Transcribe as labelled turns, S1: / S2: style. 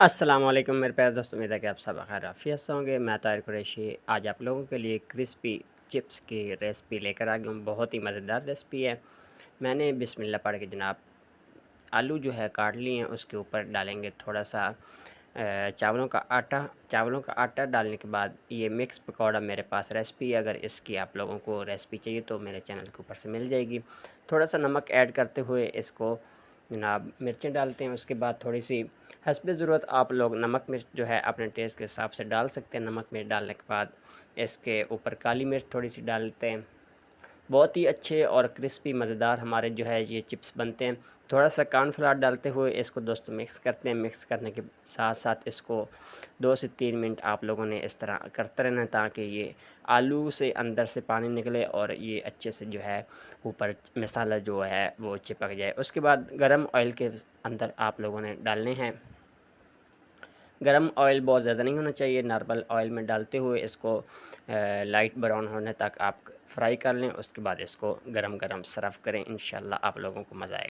S1: अस्सलाम वालेकुम मेरे प्यारे दोस्तों, उम्मीद है कि आप सब खैर आफियत से होंगे। मैं ताहिर कुरैशी आज आप लोगों के लिए क्रिस्पी चिप्स की रेसिपी लेकर आ गया हूँ। बहुत ही मज़ेदार रेसिपी है। मैंने बिस्मिल्लाह पढ़ के जनाब आलू जो है काट लिए हैं। उसके ऊपर डालेंगे थोड़ा सा चावलों का आटा। चावलों का आटा डालने के बाद ये मिक्स पकौड़ा मेरे पास रेसिपी है। अगर इसकी आप लोगों को रेसिपी चाहिए तो मेरे चैनल के ऊपर से मिल जाएगी। थोड़ा सा नमक ऐड करते हुए इसको जनाब मिर्चें डालते हैं। उसके बाद थोड़ी सी हस्बे ज़रूरत आप लोग नमक मिर्च जो है अपने टेस्ट के हिसाब से डाल सकते हैं। नमक मिर्च डालने के बाद इसके ऊपर काली मिर्च थोड़ी सी डालते हैं। बहुत ही अच्छे और क्रिस्पी मज़ेदार हमारे जो है ये चिप्स बनते हैं। थोड़ा सा कॉर्नफ्लावर डालते हुए इसको दोस्तों मिक्स करते हैं। मिक्स करने के साथ साथ इसको 2 से 3 मिनट आप लोगों ने इस तरह करते रहना ताकि ये आलू से अंदर से पानी निकले और ये अच्छे से जो है ऊपर मसाला जो है वो चिपक जाए। उसके बाद गरम ऑयल के अंदर आप लोगों ने डालने हैं। गरम ऑयल बहुत ज़्यादा नहीं होना चाहिए। नॉर्मल ऑयल में डालते हुए इसको लाइट ब्राउन होने तक आप फ्राई कर लें। उसके बाद इसको गरम गरम सर्व करें। इंशाल्लाह आप लोगों को मज़ा आएगा।